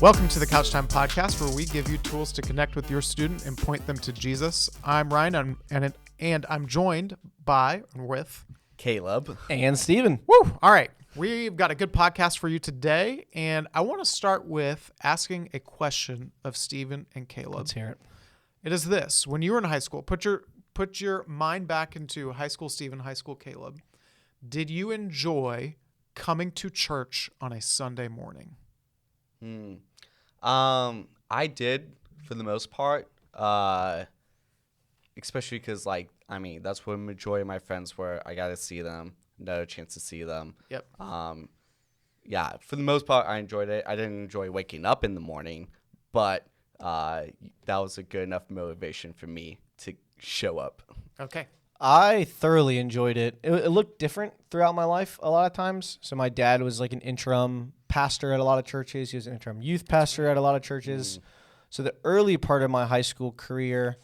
Welcome to the COUCHTIME podcast, where we give you tools to connect with your student and point them to Jesus. I'm Ryan, and I'm joined by and with Caleb and Steven. Woo! All right, we've got a good podcast for you today, and I want to start with asking a question of Steven and Caleb. Let's hear it. It is this: when you were in high school, put your mind back into high school Steven, high school Caleb. Did you enjoy coming to church on a Sunday morning? I did for the most part, especially because, that's where the majority of my friends were. I got to see them, another chance to see them. Yep. Yeah, for the most part, I enjoyed it. I didn't enjoy waking up in the morning, but that was a good enough motivation for me to show up. Okay. I thoroughly enjoyed it. It looked different throughout my life a lot of times. So my dad was like an interim pastor at a lot of churches. He was an interim youth pastor at a lot of churches. So the early part of my high school career,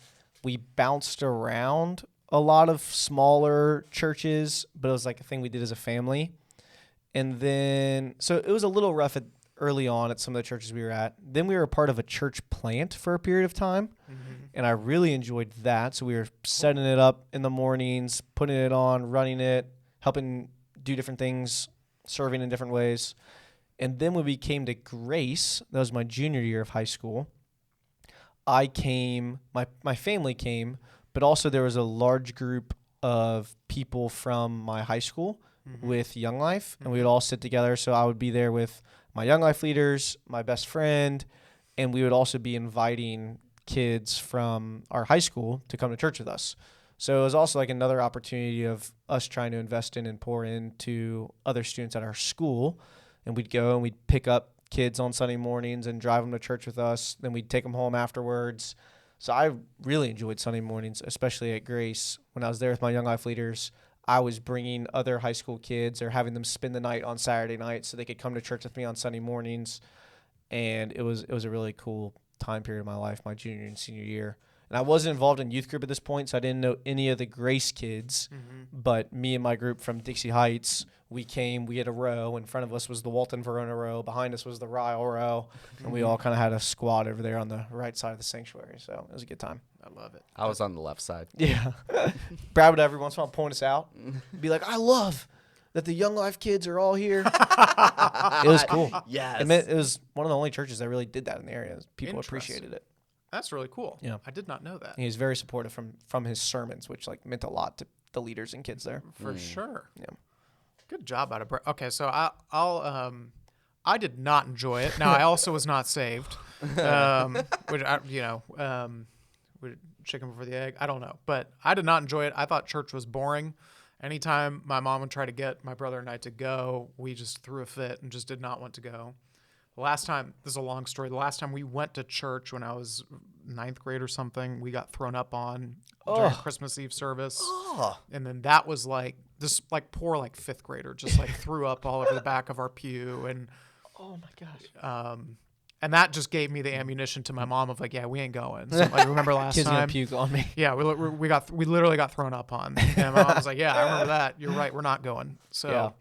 we bounced around a lot of smaller churches, but it was like a thing we did as a family. And then, so it was a little rough early on at some of the churches we were at. Then we were a part of a church plant for a period of time. And I really enjoyed that. So we were setting it up in the mornings, putting it on, running it, helping do different things, serving in different ways. And then when we came to Grace, that was my junior year of high school, I came, my family came, but also there was a large group of people from my high school with Young Life, and we would all sit together. So I would be there with my Young Life leaders, my best friend, and we would also be inviting kids from our high school to come to church with us. So it was also like another opportunity of us trying to invest in and pour into other students at our school. And we'd go and we'd pick up kids on Sunday mornings and drive them to church with us. Then we'd take them home afterwards. So I really enjoyed Sunday mornings, especially at Grace. When I was there with my Young Life leaders, I was bringing other high school kids or having them spend the night on Saturday night so they could come to church with me on Sunday mornings. And it was a really cool time period of my life, my junior and senior year. And I wasn't involved in youth group at this point, so I didn't know any of the Grace kids. But me and my group from Dixie Heights, we had a row. In front of us was the Walton Verona row. Behind us was the Ryle row. And we all kind of had a squad over there on the right side of the sanctuary. So it was a good time. I love it. I was on the left side. Yeah. Brad would every once in a while point us out. Be like, I love that the Young Life kids are all here. It was cool. Yes. It was one of the only churches that really did that in the area. People appreciated it. That's really cool. Yeah. I did not know that. He was very supportive from his sermons, which meant a lot to the leaders and kids there. For sure. Yeah. Good job out of Brett. Okay, so I did not enjoy it. Now I also was not saved. Which chicken before the egg. I don't know, but I did not enjoy it. I thought church was boring. Anytime my mom would try to get my brother and I to go, we just threw a fit and just did not want to go. The last time, this is a long story, the last time we went to church when I was 9th grade or something, we got thrown up on during Christmas Eve service. And then that was poor 5th grader, just threw up all over the back of our pew. And Oh my gosh. And that just gave me the ammunition to my mom of yeah, we ain't going. So remember last Kids time? gonna puke on me. Yeah, we literally got thrown up on. And my mom was like, yeah, I remember that. You're right, we're not going. So,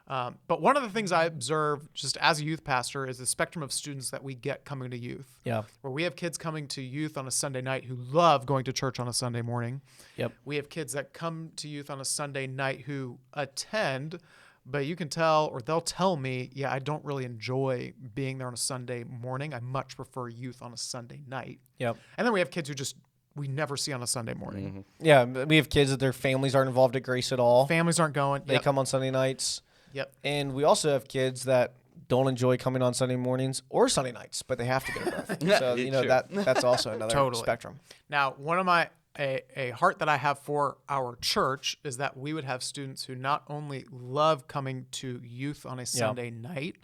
but one of the things I observe just as a youth pastor is the spectrum of students that we get coming to youth. Yeah. Where we have kids coming to youth on a Sunday night who love going to church on a Sunday morning. Yep. We have kids that come to youth on a Sunday night who attend, but you can tell, or they'll tell me, yeah, I don't really enjoy being there on a Sunday morning. I much prefer youth on a Sunday night. Yep. And then we have kids who we never see on a Sunday morning. Yeah, we have kids that their families aren't involved at Grace at all. Families aren't going. They come on Sunday nights. Yep. And we also have kids that don't enjoy coming on Sunday mornings or Sunday nights, but they have to go to both. So, that's also another spectrum. Now, one of a heart that I have for our church is that we would have students who not only love coming to youth on a Sunday night,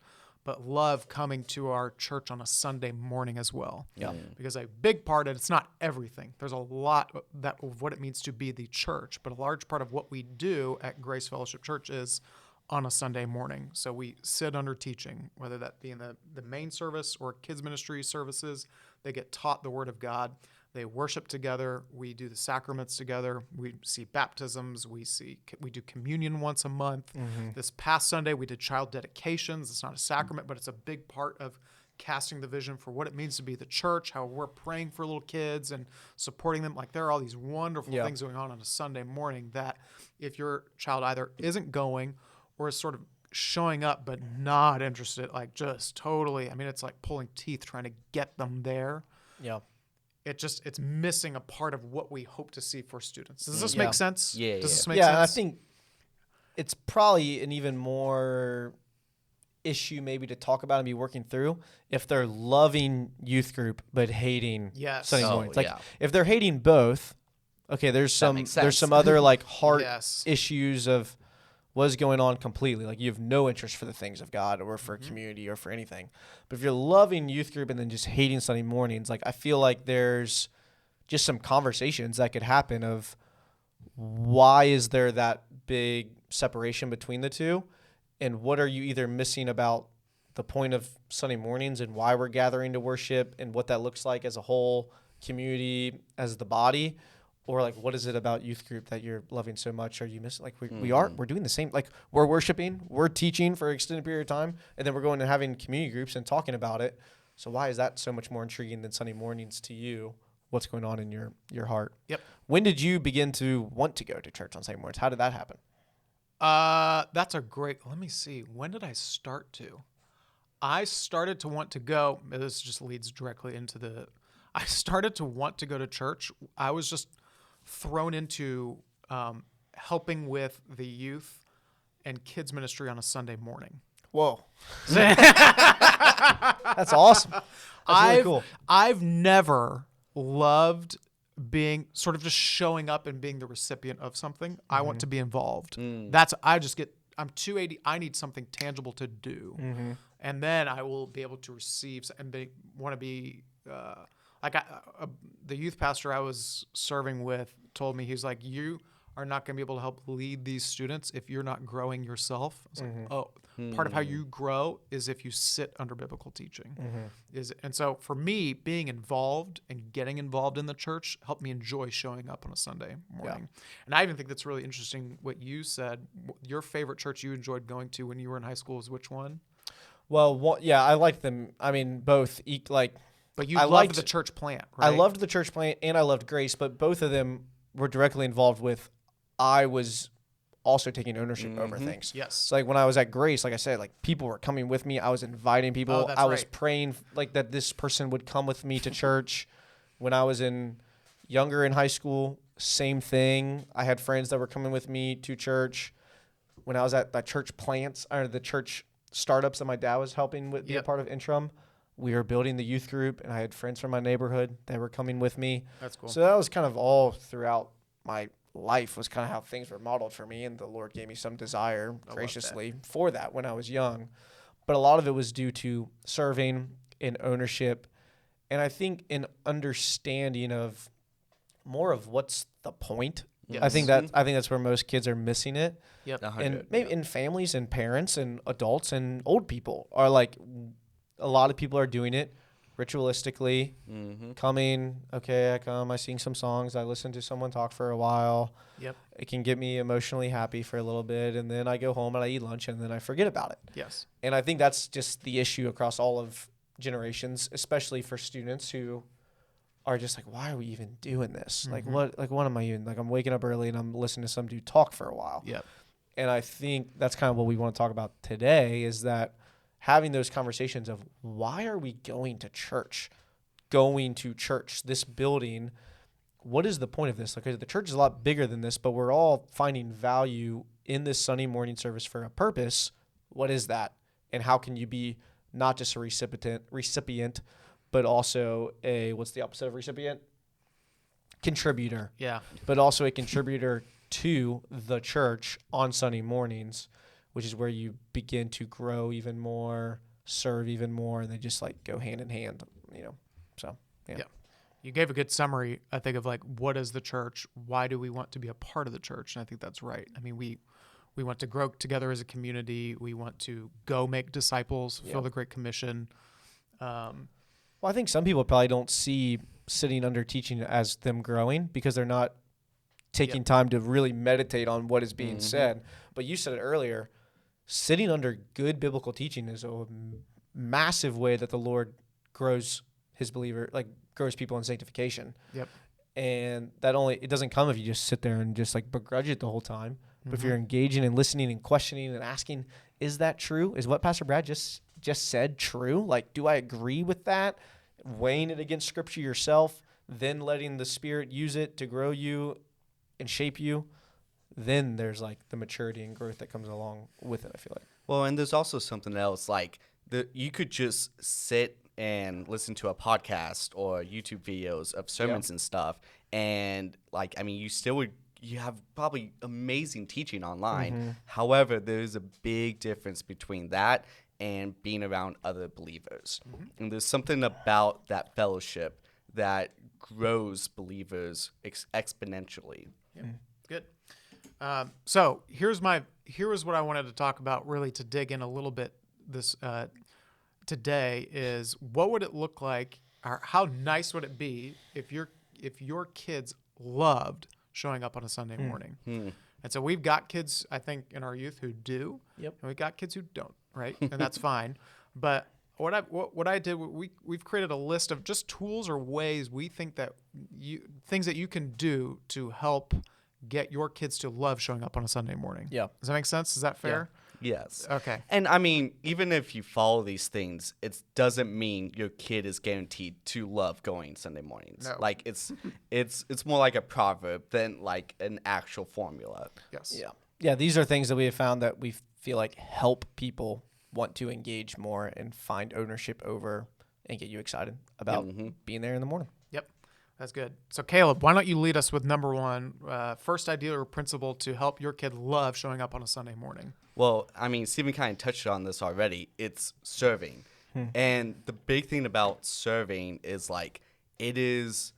but love coming to our church on a Sunday morning as well. Yeah. Because a big part, and it's not everything, there's a lot of what it means to be the church, but a large part of what we do at Grace Fellowship Church is on a Sunday morning. So we sit under teaching, whether that be in the main service or kids ministry services. They get taught the Word of God. They worship together. We do the sacraments together. We see baptisms. We do communion once a month. This past Sunday, we did child dedications. It's not a sacrament, but it's a big part of casting the vision for what it means to be the church, how we're praying for little kids and supporting them. Like there are all these wonderful things going on a Sunday morning that if your child either isn't going or is sort of showing up but not interested, like just totally, I mean, it's like pulling teeth trying to get them there. Yeah. It's missing a part of what we hope to see for students. Does this Yeah. make sense? Yeah, Does yeah. this make Yeah, sense? and I think it's probably an even more issue maybe to talk about and be working through if they're loving youth group but hating Yes. Sunday Oh, mornings. Like yeah. if they're hating both, okay, there's makes some sense. other like heart Yes. issues of what is going on completely. Like you have no interest for the things of God or for Mm-hmm. community or for anything. But if you're loving youth group and then just hating Sunday mornings, like I feel like there's just some conversations that could happen of why is there that big separation between the two, and what are you either missing about the point of Sunday mornings and why we're gathering to worship and what that looks like as a whole community, as the body, or like what is it about youth group that you're loving so much? Are you missing? Like we're doing the same. Like we're worshiping, we're teaching for an extended period of time, and then we're going and having community groups and talking about it. So why is that so much more intriguing than Sunday mornings to you? What's going on in your heart? Yep. When did you begin to want to go to church on Sunday mornings? How did that happen? That's a great. Let me see. When did I start to? I started to want to go. This just leads directly into the. I started to want to go to church. I was just thrown into helping with the youth and kids ministry on a Sunday morning. Whoa, that's awesome. That's really cool. I've never loved being sort of just showing up and being the recipient of something. I want to be involved. I'm 280. I need something tangible to do. And then I will be able to receive and want to be the youth pastor I was serving with told me, he's like, you are not going to be able to help lead these students if you're not growing yourself. I was like, oh, part of how you grow is if you sit under biblical teaching. And so for me, being involved and getting involved in the church helped me enjoy showing up on a Sunday morning. And I even think that's really interesting what you said. Your favorite church you enjoyed going to when you were in high school was which one? Well, I liked them. I mean, both. But you I loved liked the church plant, right? I loved the church plant and I loved Grace, but both of them were directly involved with. I was also taking ownership over things. Yes. So like when I was at Grace, like I said, like people were coming with me. I was inviting people. Oh, that's I was right. praying like that this person would come with me to church. When I was younger in high school, same thing. I had friends that were coming with me to church. When I was at the church plants or the church startups that my dad was helping with, be a part of interim, we were building the youth group, and I had friends from my neighborhood that were coming with me. That's cool. So that was kind of all throughout my life was kind of how things were modeled for me, and the Lord gave me some desire graciously for that when I was young. But a lot of it was due to serving and ownership, and I think an understanding of more of what's the point. Yes. I think that's where most kids are missing it. Yep. And maybe in families and parents and adults and old people are like, a lot of people are doing it ritualistically, coming, okay, I come, I sing some songs, I listen to someone talk for a while. Yep. It can get me emotionally happy for a little bit, and then I go home and I eat lunch, and then I forget about it. Yes. And I think that's just the issue across all of generations, especially for students who are just like, why are we even doing this? Like, what am I even, like, I'm waking up early and I'm listening to some dude talk for a while. Yep. And I think that's kind of what we want to talk about today is that having those conversations of why are we going to church, this building, what is the point of this? Like the church is a lot bigger than this, but we're all finding value in this Sunday morning service for a purpose. What is that? And how can you be not just a recipient, but also what's the opposite of recipient? Contributor. Yeah. But also a contributor to the church on Sunday mornings, which is where you begin to grow even more, serve even more, and they just like go hand in hand, So, yeah. You gave a good summary, I think, of like, what is the church? Why do we want to be a part of the church? And I think that's right. I mean, we want to grow together as a community. We want to go make disciples, fulfill the Great Commission. Well, I think some people probably don't see sitting under teaching as them growing because they're not taking time to really meditate on what is being said. But you said it earlier, sitting under good biblical teaching is a massive way that the Lord grows his believer, like grows people in sanctification. Yep. And it doesn't come if you just sit there and just like begrudge it the whole time. But if Mm-hmm. you're engaging and listening and questioning and asking, is that true? Is what Pastor Brad just said true? Like, do I agree with that? Weighing it against Scripture yourself, then letting the Spirit use it to grow you and shape you. Then there's like the maturity and growth that comes along with it, I feel like. Well, and there's also something else, like you could just sit and listen to a podcast or YouTube videos of sermons and stuff, and like, I mean, you have probably amazing teaching online. Mm-hmm. However, there's a big difference between that and being around other believers. Mm-hmm. And there's something about that fellowship that grows believers exponentially. Yep. Good. So here's what I wanted to talk about, really, to dig in a little bit this today, is what would it look like, or how nice would it be if your kids loved showing up on a Sunday morning? And so we've got kids, I think, in our youth who do. Yep. And we've got kids who don't, right? And that's fine. But what I did, we've created a list of just tools or ways we think that things that you can do to help get your kids to love showing up on a Sunday morning. Yeah. Does that make sense? Is that fair? Yes. Okay. And I mean, even if you follow these things, it doesn't mean your kid is guaranteed to love going Sunday mornings. No. Like it's more like a proverb than like an actual formula. Yes. Yeah. Yeah, these are things that we have found that we feel like help people want to engage more and find ownership over and get you excited about being there in the morning. Yep. That's good. So Caleb, why don't you lead us with number one, first idea or principle to help your kid love showing up on a Sunday morning? Well, I mean, Stephen kind of touched on this already. It's serving. And the big thing about serving is like, it is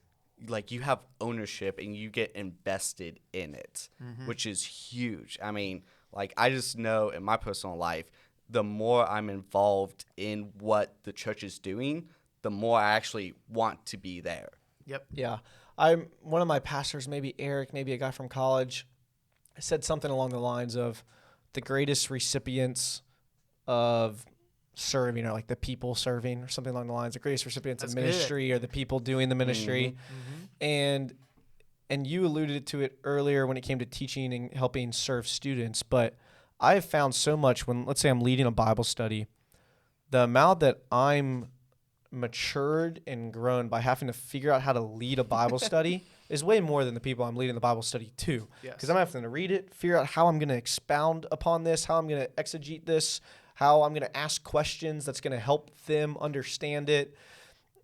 like you have ownership and you get invested in it, which is huge. I mean, like, I just know in my personal life, the more I'm involved in what the church is doing, the more I actually want to be there. Yep. Yeah. One of my pastors, maybe Eric, maybe a guy from college, said something along the lines of the greatest recipients of serving are like the people serving, or something along the lines. The greatest recipients That's of ministry are the people doing the ministry. And you alluded to it earlier when it came to teaching and helping serve students, but I have found so much when, let's say I'm leading a Bible study, the amount that I'm matured and grown by having to figure out how to lead a Bible study is way more than the people I'm leading the Bible study to. Yes. Because I'm having to read it, figure out how I'm going to expound upon this, how I'm going to exegete this, how I'm going to ask questions that's going to help them understand it.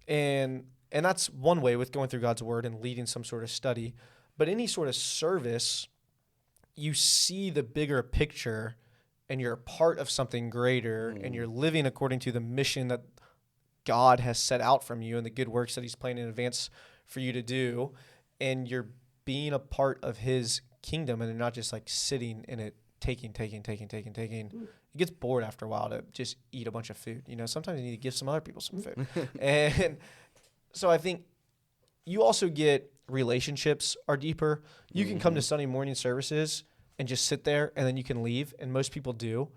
And that's one way with going through God's Word and leading some sort of study. But any sort of service, you see the bigger picture and you're a part of something greater and you're living according to the mission that God has set out from you and the good works that he's planned in advance for you to do. And you're being a part of his kingdom and you're not just like sitting in it, taking. It gets bored after a while to just eat a bunch of food. You know, sometimes you need to give some other people some food. And so I think you also get relationships are deeper. You can come to Sunday morning services and just sit there and then you can leave. And most people do.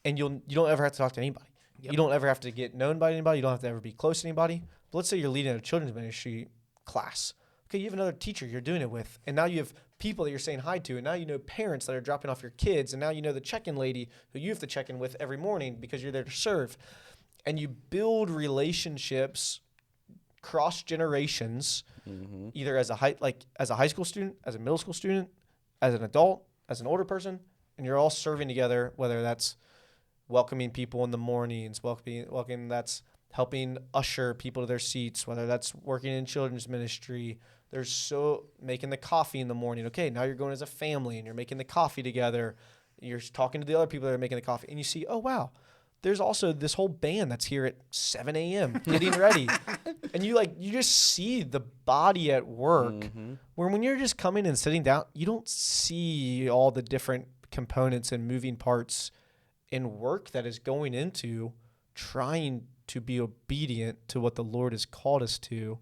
And you don't ever have to talk to anybody. Yep. You don't ever have to get known by anybody. You don't have to ever be close to anybody. But let's say you're leading a children's ministry class. Okay, you have another teacher you're doing it with. And now you have people that you're saying hi to. And now you know parents that are dropping off your kids. And now you know the check-in lady who you have to check in with every morning because you're there to serve. And you build relationships cross generations, either as a high school student, as a middle school student, as an adult, as an older person. And you're all serving together, whether that's welcoming people in the mornings, welcoming that's helping usher people to their seats, whether that's working in children's ministry. There's so making the coffee in the morning. Okay, now you're going as a family and you're making the coffee together. You're talking to the other people that are making the coffee. And you see, oh, wow, there's also this whole band that's here at 7 a.m. getting ready. And you just see the body at work where when you're just coming and sitting down, you don't see all the different components and moving parts in work that is going into trying to be obedient to what the Lord has called us to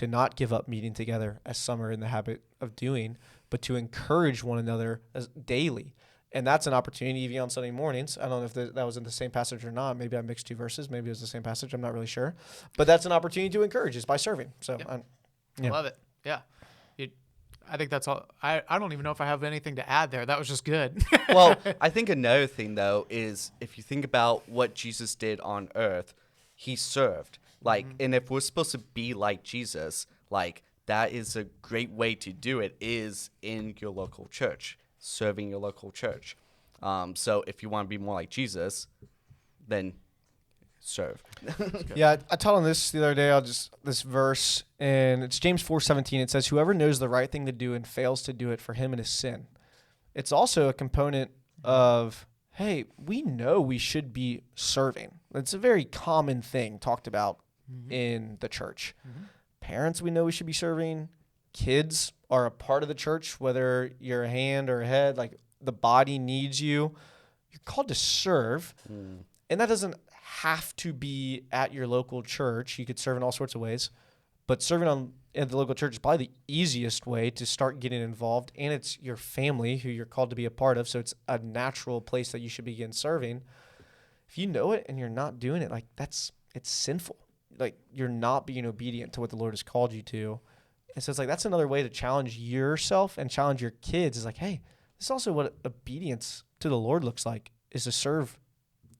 not give up meeting together as some are in the habit of doing, but to encourage one another daily. And that's an opportunity even on Sunday mornings. I don't know if that was in the same passage or not. Maybe I mixed two verses. Maybe it was the same passage. I'm not really sure. But that's an opportunity to encourage is by serving. So Yep. yeah. I love it. Yeah. I think that's all. I don't even know if I have anything to add there. That was just good. Well, I think another thing though is if you think about what Jesus did on earth, he served. Like, and if we're supposed to be like Jesus, like that is a great way to do it is in your local church, serving your local church. So if you want to be more like Jesus, then serve. Yeah, I taught on this the other day. This verse, and it's James 4:17. It says, "Whoever knows the right thing to do and fails to do it, for him it is sin." It's also a component of, hey, we know we should be serving. It's a very common thing talked about in the church. Parents, we know we should be serving. Kids are a part of the church, whether you're a hand or a head. Like the body needs you. You're called to serve, and that doesn't have to be at your local church. You could serve in all sorts of ways, but serving at the local church is probably the easiest way to start getting involved, and it's your family who you're called to be a part of, so it's a natural place that you should begin serving. If you know it and you're not doing it, like it's sinful. Like you're not being obedient to what the Lord has called you to. And so it's like that's another way to challenge yourself and challenge your kids is like, hey, this is also what obedience to the Lord looks like, is to serve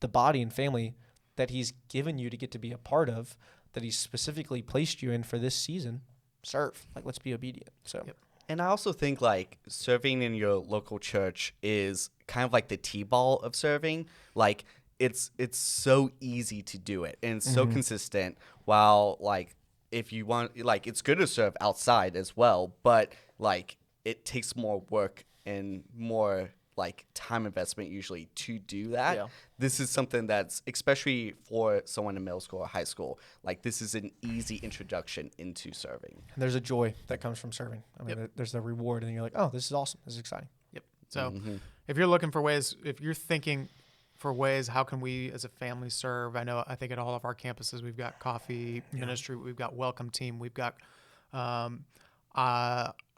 the body and family that he's given you to get to be a part of, that he's specifically placed you in for this season. Serve. Like, let's be obedient. So, Yep. And I also think like serving in your local church is kind of like the T-ball of serving. Like it's so easy to do it and it's so consistent. While like if you want, like it's good to serve outside as well, but like it takes more work and more like time investment usually to do that. Yeah. This is something that's, especially for someone in middle school or high school, like this is an easy introduction into serving. and there's a joy that comes from serving. I mean, there's the reward, and you're like, oh, this is awesome. This is exciting. Yep. So if you're looking for ways, if you're thinking for ways, how can we as a family serve? I think at all of our campuses, we've got coffee ministry, we've got welcome team, we've got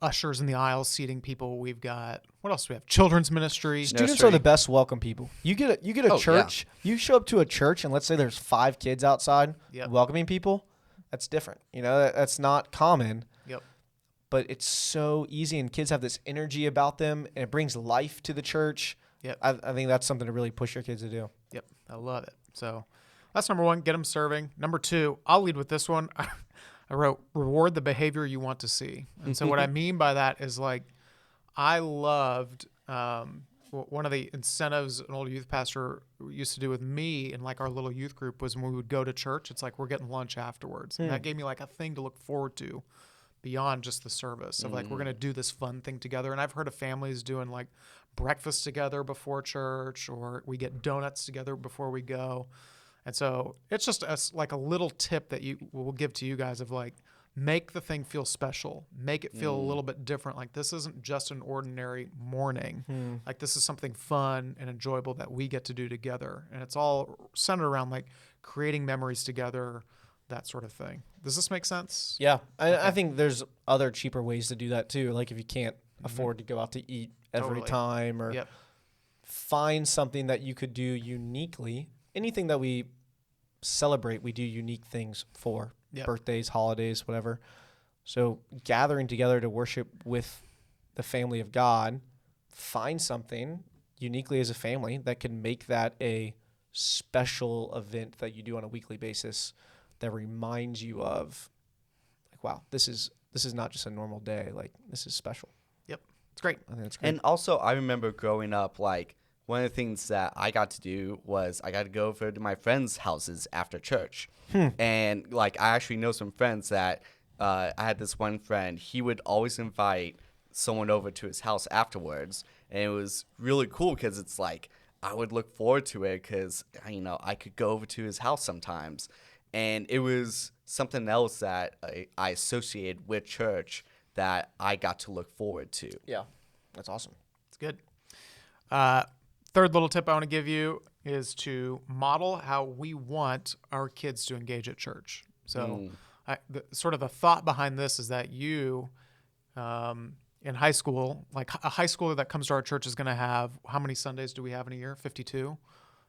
ushers in the aisles seating people. We've got, what else do we have? Children's ministry. Students Nursery. are the best welcome people. You get a Oh, church. You show up to a church, and let's say there's 5 kids outside Yep. welcoming people. That's different. You know, that's not common. Yep. But it's so easy, and kids have this energy about them, and it brings life to the church. Yep. I think that's something to really push your kids to do. Yep. I love it. So that's number one, get them serving. Number two, I'll lead with this one. I wrote, reward the behavior you want to see. And so what I mean by that is like, I loved one of the incentives an old youth pastor used to do with me and like our little youth group was when we would go to church, it's like we're getting lunch afterwards. And that gave me like a thing to look forward to beyond just the service of like, we're going to do this fun thing together. And I've heard of families doing like breakfast together before church, or we get donuts together before we go. And so it's just like a little tip that we'll give to you guys of like, make the thing feel special, make it feel a little bit different. Like this isn't just an ordinary morning. Like this is something fun and enjoyable that we get to do together. And it's all centered around like creating memories together, that sort of thing. Does this make sense? Yeah. I think there's other cheaper ways to do that too. Like if you can't afford to go out to eat every Totally. time, or Yep. find something that you could do uniquely. Anything that we celebrate, we do unique things for. Yep. Birthdays, holidays, whatever. So gathering together to worship with the family of God, find something uniquely as a family that can make that a special event that you do on a weekly basis that reminds you of like, wow, this is not just a normal day. Like this is special. Yep. It's great. I think it's great. And also, I remember growing up, like, one of the things that I got to do was I got to go over to my friends' houses after church. And, like, I actually know some friends that I had this one friend. He would always invite someone over to his house afterwards. And it was really cool because it's like I would look forward to it because, you know, I could go over to his house sometimes. And it was something else that I associated with church that I got to look forward to. Yeah, that's awesome. It's good. Third little tip I want to give you is to model how we want our kids to engage at church. So sort of the thought behind this is that you in high school, like a high schooler that comes to our church is going to have, how many Sundays do we have in a year? 52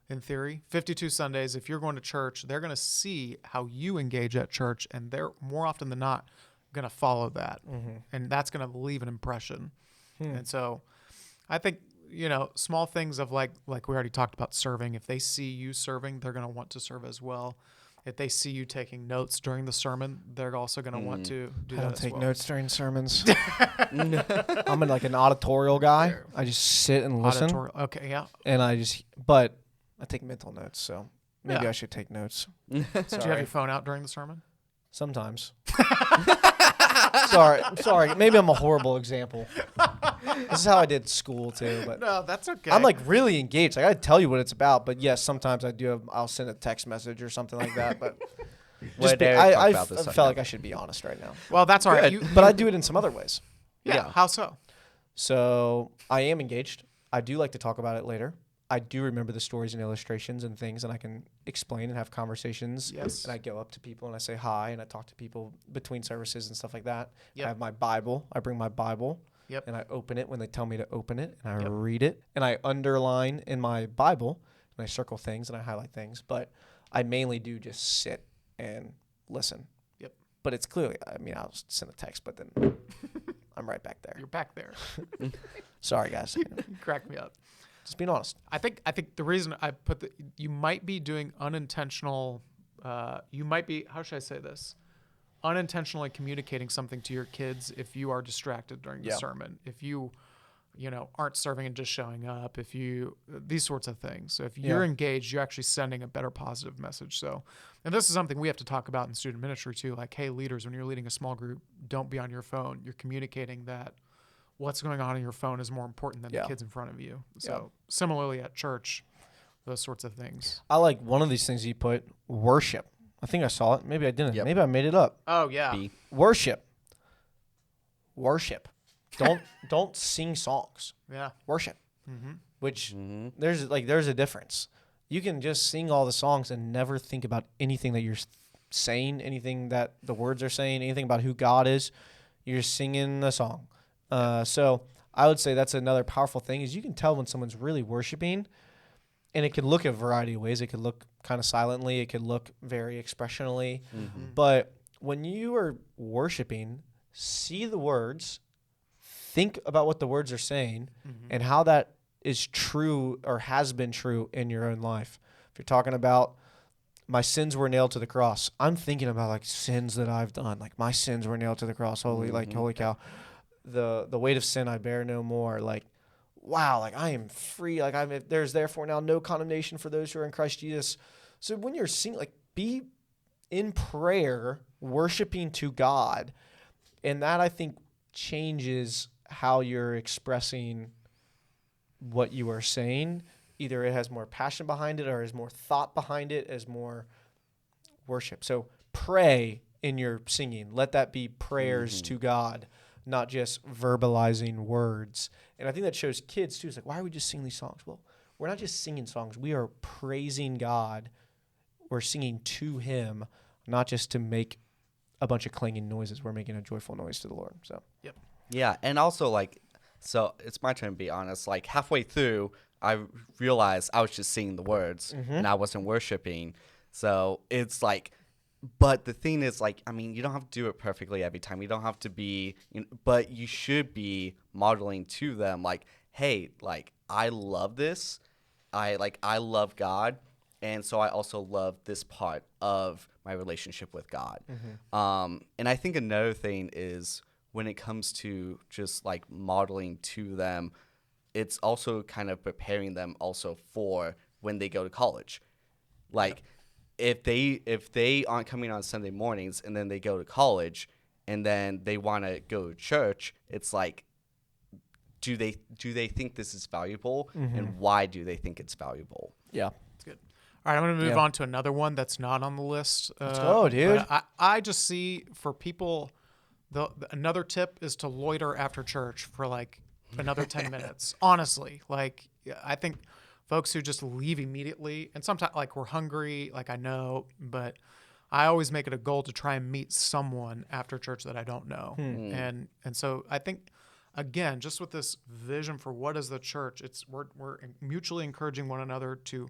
in theory. 52 Sundays. If you're going to church, they're going to see how you engage at church, and they're more often than not going to follow that. And that's going to leave an impression. And so I think, small things of like we already talked about serving. If they see you serving, they're going to want to serve as well. If they see you taking notes during the sermon, they're also going to want to do that. I don't as take well. notes during sermons. I'm like an auditorial guy. I just sit and listen. Okay, yeah. And but I take mental notes, so maybe Yeah. I should take notes. Do you have Sorry. your phone out during the sermon? Sometimes. Sorry. Maybe I'm a horrible example. This is how I did school too, but No, that's okay. I'm like really engaged. Like I tell you what it's about, but yes, sometimes I'll send a text message or something like that. But I felt like I should be honest right now. well, that's all right. But I do it in some other ways. Yeah. How so? So I am engaged. I do like to talk about it later. I do remember the stories and illustrations and things, and I can explain and have conversations. Yes. And I go up to people and I say hi, and I talk to people between services and stuff like that. Yep. I have my Bible. I bring my Bible. Yep. And I open it when they tell me to open it, and I Yep. read it, and I underline in my Bible, and I circle things and I highlight things. But I mainly do just sit and listen. Yep. But it's clearly, I'll send a text, but then I'm right back there. You're back there. Sorry, guys. You crack me up. Just being honest. I think the reason I put you might be doing unintentional. You might be, how should I say this? Unintentionally communicating something to your kids if you are distracted during the sermon. If you, aren't serving and just showing up. If you these sorts of things. So if you're engaged, you're actually sending a better positive message. So, and this is something we have to talk about in student ministry too. Like, hey, leaders, when you're leading a small group, don't be on your phone. You're communicating that what's going on in your phone is more important than the kids in front of you. So similarly at church, those sorts of things. I like one of these things you put, worship. I think I saw it. Maybe I didn't. Yep. Maybe I made it up. Oh yeah. Worship. Don't sing songs. Yeah. Worship. Mm-hmm. Which there's a difference. You can just sing all the songs and never think about anything that you're saying, anything that the words are saying, anything about who God is. You're just singing a song. So I would say that's another powerful thing is you can tell when someone's really worshiping, and it can look a variety of ways. It could look kind of silently. It could look very expressionally. But when you are worshiping, see the words, think about what the words are saying, and how that is true or has been true in your own life. If you're talking about my sins were nailed to the cross, I'm thinking about like sins that I've done. Like my sins were nailed to the cross. Holy cow. The weight of sin I bear no more. Like, wow, like I am free. Like there's therefore now no condemnation for those who are in Christ Jesus. So when you're singing, like be in prayer, worshiping to God. And that I think changes how you're expressing what you are saying. Either it has more passion behind it or has more thought behind it, as more worship. So pray in your singing. Let that be prayers to God, not just verbalizing words. And I think that shows kids too. It's like, why are we just singing these songs? Well, we're not just singing songs. We are praising God. We're singing to him, not just to make a bunch of clanging noises. We're making a joyful noise to the Lord. So, Yeah, and also so it's my turn to be honest. Like halfway through, I realized I was just singing the words and I wasn't worshiping. So it's like, but the thing is you don't have to do it perfectly every time. You don't have to be, but you should be modeling to them like, hey, like I love this. I love God. And so I also love this part of my relationship with God. And I think another thing is when it comes to just like modeling to them, it's also kind of preparing them also for when they go to college. Like if they aren't coming on Sunday mornings and then they go to college and then they want to go to church, it's like, do they think this is valuable, and why do they think it's valuable? yeah. That's good. All right, I'm going to move on to another one that's not on the list. Let's go, dude. I just see for people, another tip is to loiter after church for like another 10 minutes. Honestly, like I think folks who just leave immediately, and sometimes like we're hungry, like I know, but I always make it a goal to try and meet someone after church that I don't know. And so I think again, just with this vision for what is the church, we're mutually encouraging one another to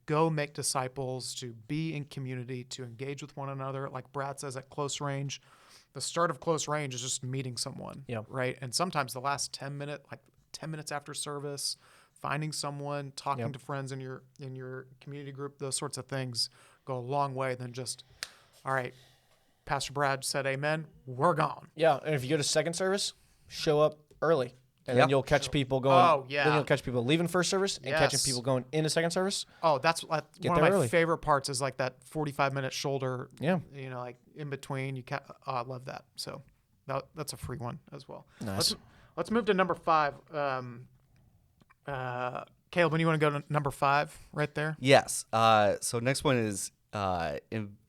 go make disciples, to be in community, to engage with one another. Like Brad says, at close range, the start of close range is just meeting someone, right? And sometimes the last 10 minutes after service, finding someone, talking to friends in your community group, those sorts of things go a long way than just, all right, Pastor Brad said amen, we're gone. Yeah, and if you go to second service, show up early. And then you'll catch people going. Oh, yeah. Then you'll catch people leaving first service and catching people going into second service. Oh, that's one of my favorite parts is like that 45-minute shoulder. Yeah. Like in between. I love that. So that's a free one as well. Nice. Let's move to number 5. Caleb, when you want to go to number 5 right there? Yes. So next one is get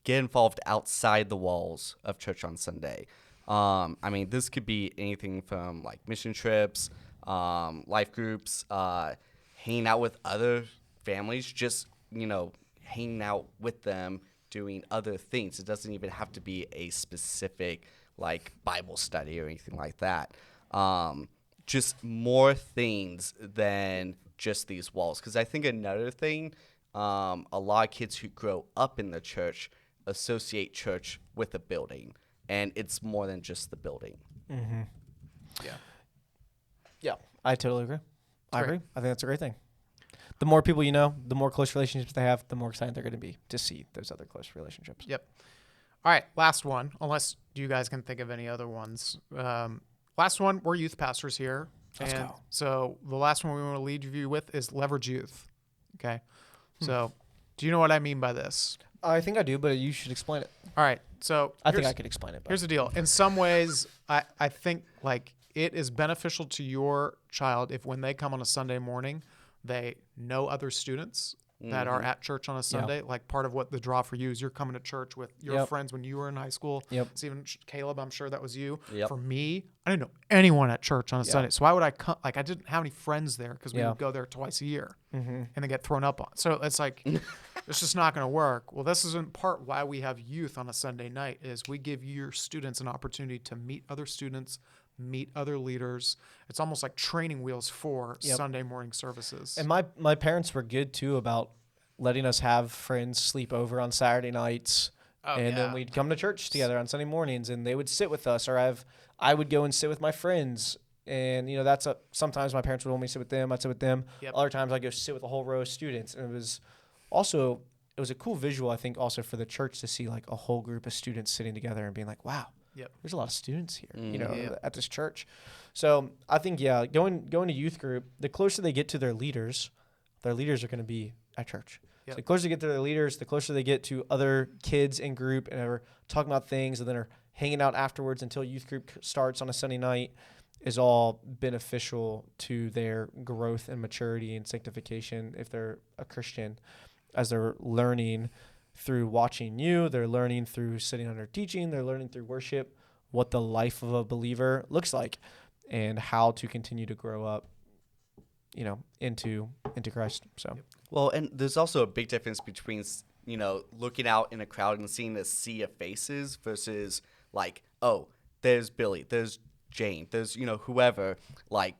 involved outside the walls of church on Sunday. I mean, this could be anything from like mission trips, life groups, hanging out with other families, just, hanging out with them, doing other things. It doesn't even have to be a specific like Bible study or anything like that. Just more things than just these walls. Because I think another thing, a lot of kids who grow up in the church associate church with a building. And it's more than just the building. Mm-hmm. Yeah. Yeah, I totally agree. I agree. I think that's a great thing. The more people you know, the more close relationships they have, the more excited they're going to be to see those other close relationships. Yep. All right, last one, unless you guys can think of any other ones. Last one, we're youth pastors here. Let's go. So the last one we want to lead you with is leverage youth. Okay. So do you know what I mean by this? I think I do, but you should explain it. All right. So I think I could explain it. Here's the deal. In some ways, I think like it is beneficial to your child if when they come on a Sunday morning, they know other students that are at church on a Sunday. Like part of what the draw for you is you're coming to church with your friends when you were in high school. Even Caleb, I'm sure that was you. For me, I didn't know anyone at church on a Sunday. So why would I come? Like I didn't have any friends there because we would go there twice a year and then get thrown up on. So it's like, it's just not going to work. Well, this is in part why we have youth on a Sunday night is we give your students an opportunity to meet other students, meet other leaders. It's almost like training wheels for Sunday morning services. And my parents were good too about letting us have friends sleep over on Saturday nights. Then we'd come to church together on Sunday mornings and they would sit with us, or I would go and sit with my friends. And sometimes my parents would want me to sit with them, I'd sit with them. Other times I'd go sit with a whole row of students. And it was a cool visual, I think, also for the church to see like a whole group of students sitting together and being like, wow, there's a lot of students here, at this church. So I think, going to youth group, the closer they get to their leaders are going to be at church. So the closer they get to their leaders, the closer they get to other kids in group and are talking about things and then are hanging out afterwards until youth group starts on a Sunday night is all beneficial to their growth and maturity and sanctification if they're a Christian, as they're learning through watching you, they're learning through sitting under teaching, they're learning through worship what the life of a believer looks like and how to continue to grow up, into Christ. So, well, and there's also a big difference between, looking out in a crowd and seeing a sea of faces versus like, oh, there's Billy, there's Jane, there's, whoever. Like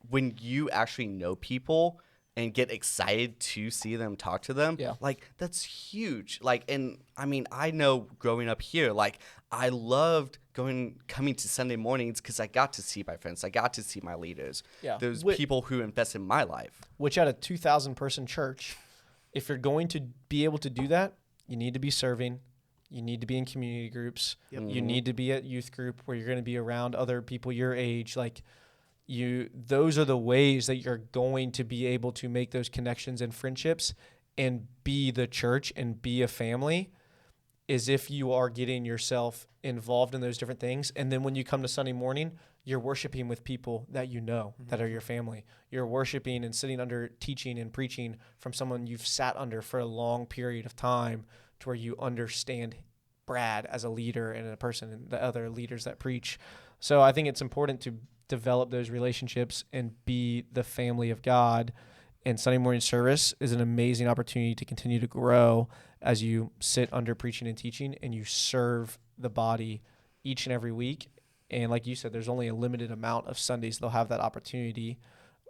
when you actually know people and get excited to see them, talk to them, like that's huge. Like, and I mean, I know growing up here, like I loved coming to Sunday mornings because I got to see my friends, I got to see my leaders. Those people who invest in my life. Which at a 2,000 person church, if you're going to be able to do that, you need to be serving. You need to be in community groups. You need to be at youth group where you're going to be around other people your age. Like those are the ways that you're going to be able to make those connections and friendships and be the church and be a family, is if you are getting yourself involved in those different things. And then when you come to Sunday morning, you're worshiping with people that you know that are your family. You're worshiping and sitting under teaching and preaching from someone you've sat under for a long period of time to where you understand Brad as a leader and a person and the other leaders that preach. So I think it's important to develop those relationships and be the family of God. And Sunday morning service is an amazing opportunity to continue to grow as you sit under preaching and teaching and you serve the body each and every week And like you said, there's only a limited amount of Sundays they'll have that opportunity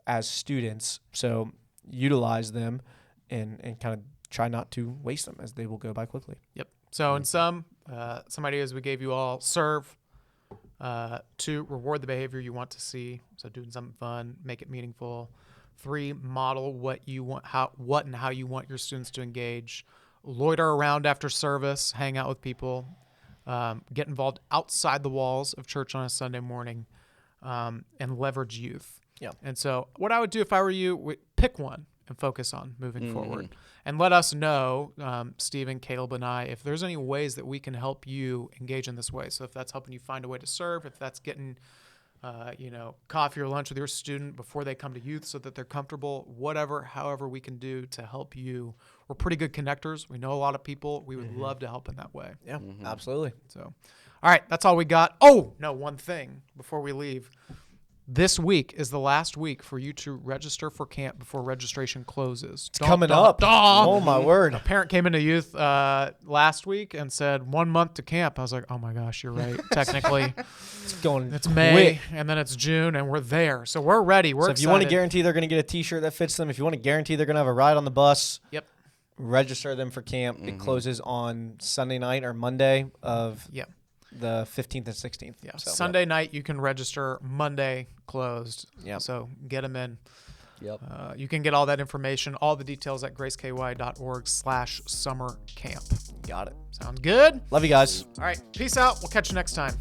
as students. So utilize them and kind of try not to waste them, as they will go by quickly. Yep. So in some ideas we gave you all: serve, 2, reward the behavior you want to see. So doing something fun, make it meaningful. 3, model what you want, how you want your students to engage. Loiter around after service, hang out with people, get involved outside the walls of church on a Sunday morning, and leverage youth. Yeah. And so what I would do if I were you, pick one and focus on moving forward. And let us know, Stephen, Caleb, and I, if there's any ways that we can help you engage in this way. So if that's helping you find a way to serve, if that's getting, coffee or lunch with your student before they come to youth so that they're comfortable, however we can do to help you. We're pretty good connectors. We know a lot of people. We would love to help in that way. Yeah, absolutely. So, all right, that's all we got. Oh, no, one thing before we leave. This week is the last week for you to register for camp before registration closes. It's coming up. Oh, my word. A parent came into youth last week and said 1 month to camp. I was like, oh, my gosh, you're right. Technically, it's May, quick. and then it's June, and we're there. So we're ready. We're So if excited. you want to guarantee they're going to get a T-shirt that fits them, if you want to guarantee they're going to have a ride on the bus, Yep. register them for camp. It closes on Sunday night or Monday of Yep. the 15th and 16th. Yeah. So, Sunday night you can register. Monday closed. Yep. So get them in. Yep. You can get all that information, all the details at graceky.org/summer camp. Got it. Sounds good? Love you guys. All right. Peace out. We'll catch you next time.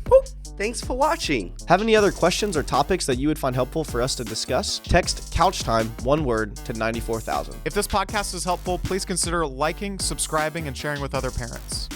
Thanks for watching. Have any other questions or topics that you would find helpful for us to discuss? Text COUCHTIME, one word, to 94,000. If this podcast is helpful, please consider liking, subscribing, and sharing with other parents.